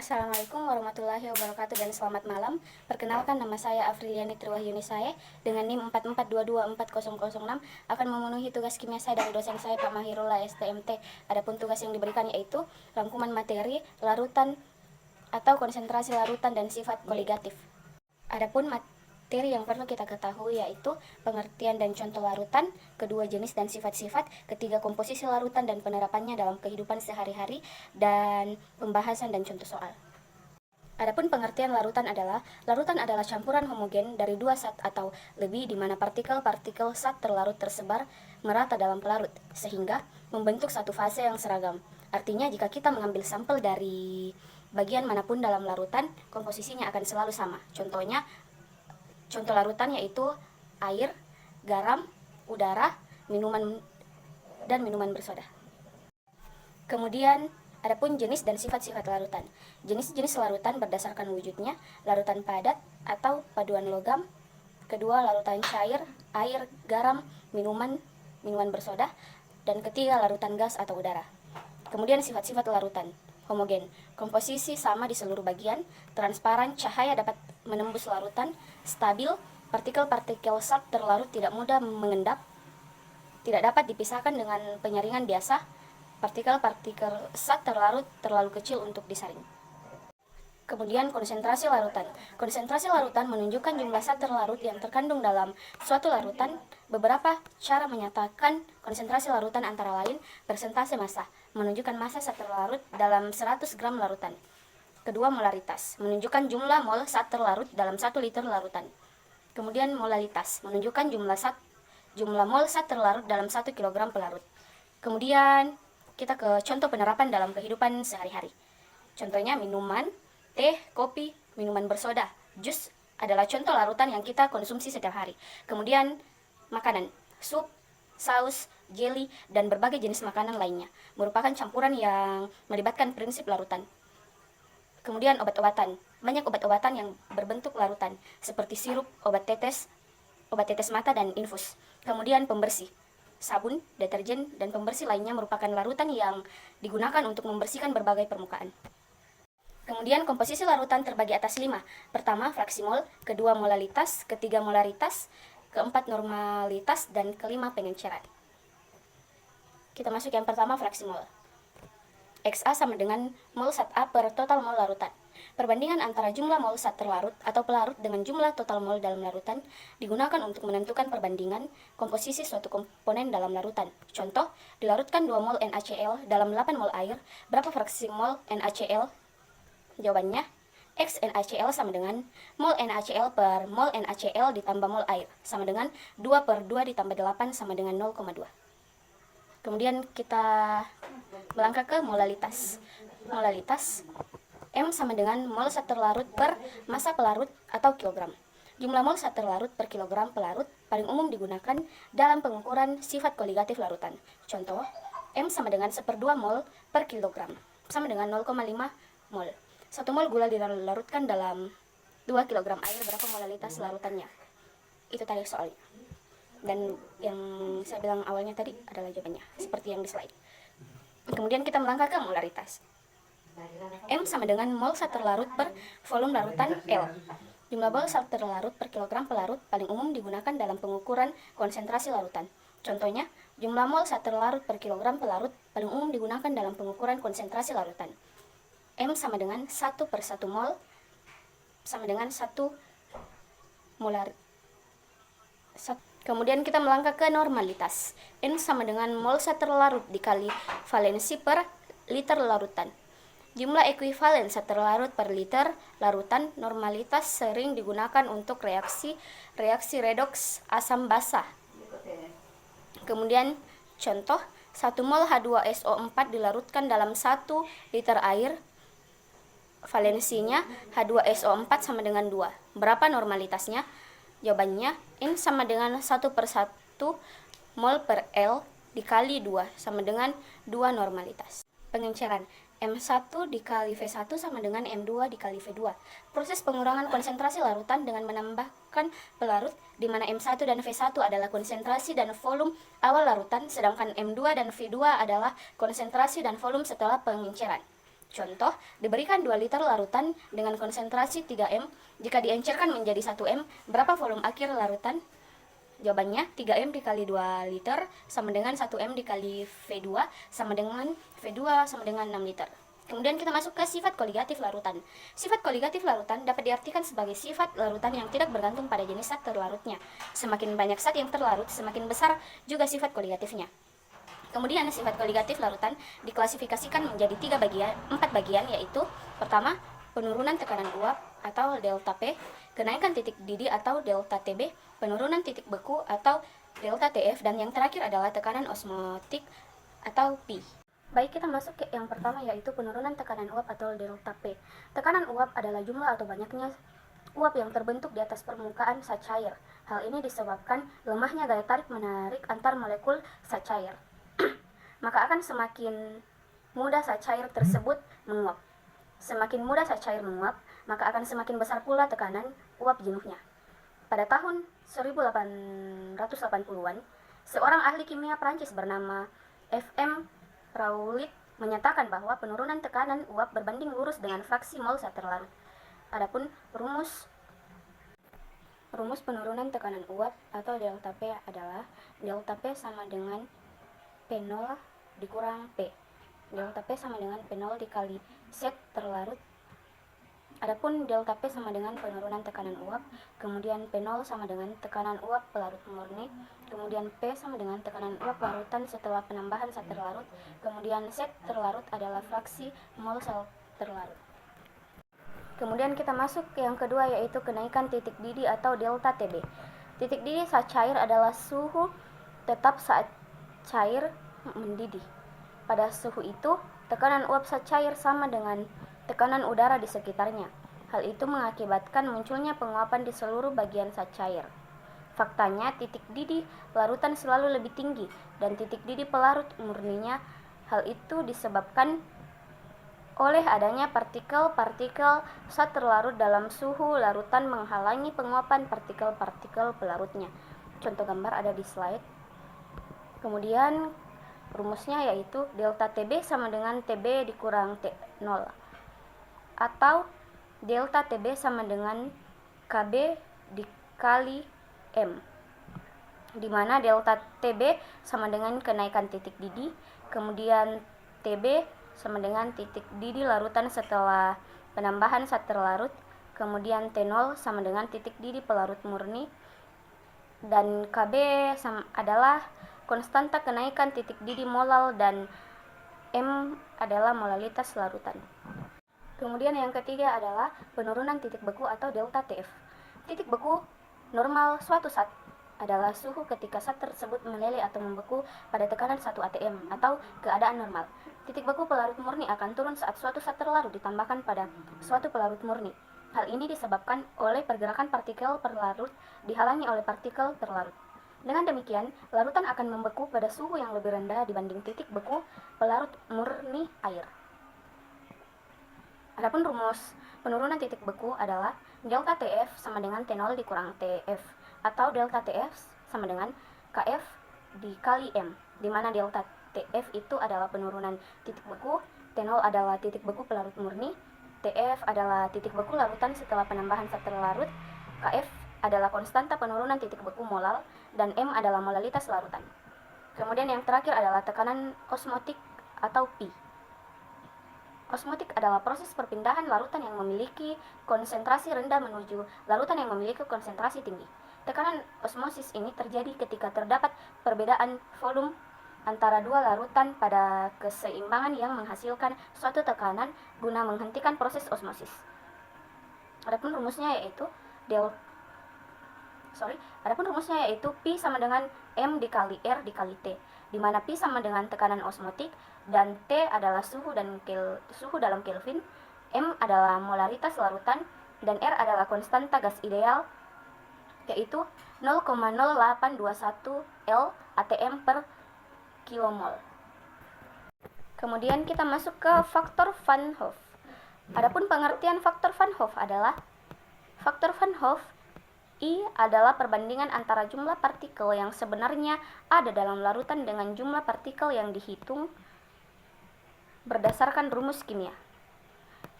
Assalamualaikum warahmatullahi wabarakatuh dan selamat malam. Perkenalkan, nama saya Afriliani Triwahyuni Sae dengan NIM 44224006 akan memenuhi tugas kimia saya dari dosen saya Pak Mahirullah STMT. Adapun tugas yang diberikan yaitu rangkuman materi, larutan atau konsentrasi larutan dan sifat koligatif. Adapun materi yang perlu kita ketahui yaitu pengertian dan contoh larutan, kedua jenis dan sifat-sifat, ketiga komposisi larutan dan penerapannya dalam kehidupan sehari-hari, dan pembahasan dan contoh soal. Adapun pengertian larutan adalah campuran homogen dari dua zat atau lebih di mana partikel-partikel zat terlarut tersebar merata dalam pelarut sehingga membentuk satu fase yang seragam. Artinya jika kita mengambil sampel dari bagian manapun dalam larutan, komposisinya akan selalu sama. Contoh larutan yaitu air, garam, udara, minuman dan minuman bersoda. Kemudian adapun jenis dan sifat-sifat larutan. Jenis-jenis larutan berdasarkan wujudnya, larutan padat atau paduan logam, kedua larutan cair, air, garam, minuman bersoda, dan ketiga larutan gas atau udara. Kemudian sifat-sifat larutan. Homogen, komposisi sama di seluruh bagian, transparan, cahaya dapat menembus larutan, stabil, partikel-partikel zat terlarut tidak mudah mengendap, tidak dapat dipisahkan dengan penyaringan biasa, partikel-partikel zat terlarut terlalu kecil untuk disaring. Kemudian konsentrasi larutan. Konsentrasi larutan menunjukkan jumlah zat terlarut yang terkandung dalam suatu larutan. Beberapa cara menyatakan konsentrasi larutan antara lain persentase massa, menunjukkan massa zat terlarut dalam 100 gram larutan. Kedua, molaritas, menunjukkan jumlah mol zat terlarut dalam 1 liter larutan. Kemudian molalitas, menunjukkan jumlah mol zat terlarut dalam 1 kg pelarut. Kemudian kita ke contoh penerapan dalam kehidupan sehari-hari. Contohnya minuman, teh, kopi, minuman bersoda, jus adalah contoh larutan yang kita konsumsi setiap hari. Kemudian makanan, sup, saus, jelly, dan berbagai jenis makanan lainnya merupakan campuran yang melibatkan prinsip larutan. Kemudian obat-obatan, banyak obat-obatan yang berbentuk larutan seperti sirup, obat tetes mata, dan infus. Kemudian pembersih, sabun, deterjen, dan pembersih lainnya merupakan larutan yang digunakan untuk membersihkan berbagai permukaan. Kemudian komposisi larutan terbagi atas 5. Pertama, fraksi mol, kedua molalitas, ketiga molaritas, keempat normalitas, dan kelima pengenceran. Kita masuk yang pertama, fraksi mol. XA sama dengan mol zat A per total mol larutan. Perbandingan antara jumlah mol zat terlarut atau pelarut dengan jumlah total mol dalam larutan digunakan untuk menentukan perbandingan komposisi suatu komponen dalam larutan. Contoh, dilarutkan 2 mol NaCl dalam 8 mol air, berapa fraksi mol NaCl? Jawabannya, X NaCl sama dengan mol NaCl per mol NaCl ditambah mol air, sama dengan 2 per 2 ditambah 8 sama dengan 0,2. Kemudian kita melangkah ke molalitas. Molalitas, M sama dengan mol zat terlarut per massa pelarut atau kilogram. Jumlah mol zat terlarut per kilogram pelarut paling umum digunakan dalam pengukuran sifat koligatif larutan. Contoh, M sama dengan 1/2 mol per kilogram, sama dengan 0,5 mol. 1 mol gula dilarutkan dalam 2 kg air, berapa molalitas larutannya? Itu tadi soalnya. Dan yang saya bilang awalnya tadi adalah jawabannya, seperti yang di slide. Kemudian kita melangkah ke molaritas. M sama dengan mol zat terlarut per volume larutan L. Jumlah mol zat terlarut per kilogram pelarut paling umum digunakan dalam pengukuran konsentrasi larutan. Contohnya, jumlah mol zat terlarut per kilogram pelarut paling umum digunakan dalam pengukuran konsentrasi larutan. M sama dengan 1 per 1 mol sama dengan 1 molar. Kemudian kita melangkah ke normalitas. N sama dengan mol zat terlarut dikali valensi per liter larutan. Jumlah ekuivalen zat terlarut per liter larutan normalitas sering digunakan untuk reaksi redoks asam basa. Kemudian contoh, 1 mol H2SO4 dilarutkan dalam 1 liter air, valensinya H2SO4 sama dengan 2. Berapa normalitasnya? Jawabannya, N sama dengan 1 per 1 mol per L dikali 2 sama dengan 2 normalitas. Pengenceran, M1 dikali V1 sama dengan M2 dikali V2. Proses pengurangan konsentrasi larutan dengan menambahkan pelarut, di mana M1 dan V1 adalah konsentrasi dan volume awal larutan, sedangkan M2 dan V2 adalah konsentrasi dan volume setelah pengenceran. Contoh, diberikan 2 liter larutan dengan konsentrasi 3M, jika diencerkan menjadi 1M, berapa volume akhir larutan? Jawabannya 3M dikali 2 liter sama dengan 1M dikali V2 sama dengan V2 sama dengan 6 liter. Kemudian kita masuk ke sifat koligatif larutan. Sifat koligatif larutan dapat diartikan sebagai sifat larutan yang tidak bergantung pada jenis zat terlarutnya. Semakin banyak zat yang terlarut, semakin besar juga sifat koligatifnya. Kemudian sifat koligatif larutan diklasifikasikan menjadi 4 bagian, yaitu pertama, penurunan tekanan uap atau delta P, kenaikan titik didih atau delta TB, penurunan titik beku atau delta TF, dan yang terakhir adalah tekanan osmotik atau P. Baik, kita masuk ke yang pertama, yaitu penurunan tekanan uap atau delta P. Tekanan uap adalah jumlah atau banyaknya uap yang terbentuk di atas permukaan zat cair. Hal ini disebabkan lemahnya gaya tarik-menarik antar molekul zat cair. Maka akan semakin mudah zat cair tersebut menguap. Semakin mudah zat cair menguap, maka akan semakin besar pula tekanan uap jenuhnya. Pada tahun 1880-an, seorang ahli kimia Prancis bernama F.M. Raulit menyatakan bahwa penurunan tekanan uap berbanding lurus dengan fraksi mol zat terlarut. Adapun rumus penurunan tekanan uap atau delta P adalah delta P sama dengan P0 dikurang P. Delta P sama dengan P0 dikali Z terlarut. Adapun delta P sama dengan penurunan tekanan uap, kemudian P0 sama dengan tekanan uap pelarut murni, kemudian P sama dengan tekanan uap larutan setelah penambahan zat terlarut, kemudian Z terlarut adalah fraksi mol sel terlarut. Kemudian kita masuk ke yang kedua, yaitu kenaikan titik didih atau delta TB. Titik didih saat cair adalah suhu tetap saat cair mendidih. Pada suhu itu, tekanan uap saat cair sama dengan tekanan udara di sekitarnya. Hal itu mengakibatkan munculnya penguapan di seluruh bagian zat cair. Faktanya, titik didih larutan selalu lebih tinggi dan titik didih pelarut murninya. Hal itu disebabkan oleh adanya partikel-partikel zat terlarut dalam suhu larutan menghalangi penguapan partikel-partikel pelarutnya. Contoh gambar ada di slide. Kemudian rumusnya yaitu delta TB sama dengan TB dikurang T0, atau delta TB sama dengan KB dikali M, di mana delta TB sama dengan kenaikan titik didih, kemudian TB sama dengan titik didih larutan setelah penambahan zat terlarut, kemudian T0 sama dengan titik didih pelarut murni, dan KB adalah konstanta kenaikan titik didih molal, dan M adalah molalitas larutan. Kemudian yang ketiga adalah penurunan titik beku atau delta TF. Titik beku normal suatu zat adalah suhu ketika zat tersebut meleleh atau membeku pada tekanan 1 atm atau keadaan normal. Titik beku pelarut murni akan turun saat suatu zat terlarut ditambahkan pada suatu pelarut murni. Hal ini disebabkan oleh pergerakan partikel pelarut dihalangi oleh partikel terlarut. Dengan demikian, larutan akan membeku pada suhu yang lebih rendah dibanding titik beku pelarut murni air. Adapun rumus penurunan titik beku adalah delta TF sama dengan T0 dikurang TF, atau delta TF sama dengan KF dikali M, di mana delta TF itu adalah penurunan titik beku, T0 adalah titik beku pelarut murni, TF adalah titik beku larutan setelah penambahan zat terlarut, KF adalah konstanta penurunan titik beku molal, dan M adalah molalitas larutan. Kemudian yang terakhir adalah tekanan osmotik atau P. Osmotik adalah proses perpindahan larutan yang memiliki konsentrasi rendah menuju larutan yang memiliki konsentrasi tinggi. Tekanan osmosis ini terjadi ketika terdapat perbedaan volume antara dua larutan pada keseimbangan yang menghasilkan suatu tekanan guna menghentikan proses osmosis. Adapun rumusnya yaitu P sama dengan M dikali R dikali T, di mana P sama dengan tekanan osmotik dan T adalah suhu dalam Kelvin, M adalah molaritas larutan, dan R adalah konstanta gas ideal, yaitu 0,0821 L atm per kilomol. Kemudian kita masuk ke faktor Van Hoff. Adapun pengertian faktor Van Hoff adalah faktor Van Hoff I adalah perbandingan antara jumlah partikel yang sebenarnya ada dalam larutan dengan jumlah partikel yang dihitung berdasarkan rumus kimia.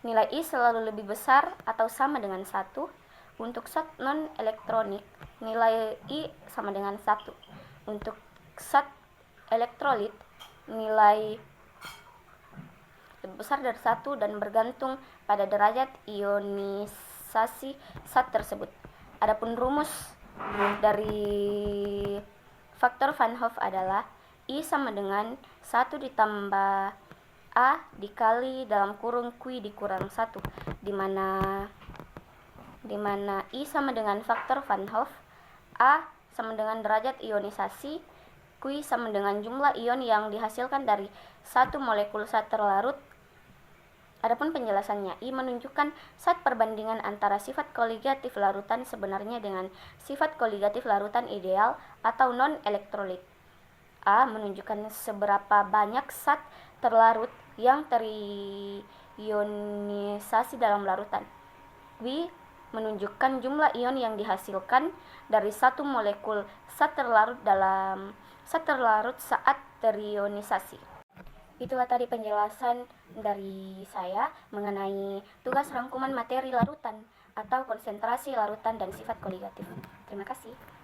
nilai I selalu lebih besar atau sama dengan 1. Untuk zat non-elektronik, nilai I sama dengan 1. Untuk zat elektrolit, nilai lebih besar dari 1 dan bergantung pada derajat ionisasi zat tersebut. Adapun rumus dari faktor Van Hoff adalah I sama dengan 1 ditambah A dikali dalam kurung Q dikurang 1, di mana I sama dengan faktor Van Hoff, A sama dengan derajat ionisasi, Q sama dengan jumlah ion yang dihasilkan dari satu molekul zat terlarut. Adapun penjelasannya, I menunjukkan zat perbandingan antara sifat koligatif larutan sebenarnya dengan sifat koligatif larutan ideal atau non-elektrolit. A menunjukkan seberapa banyak zat terlarut yang terionisasi dalam larutan. W menunjukkan jumlah ion yang dihasilkan dari satu molekul zat terlarut saat terionisasi. Itulah tadi penjelasan dari saya mengenai tugas rangkuman materi larutan atau konsentrasi larutan dan sifat koligatif. Terima kasih.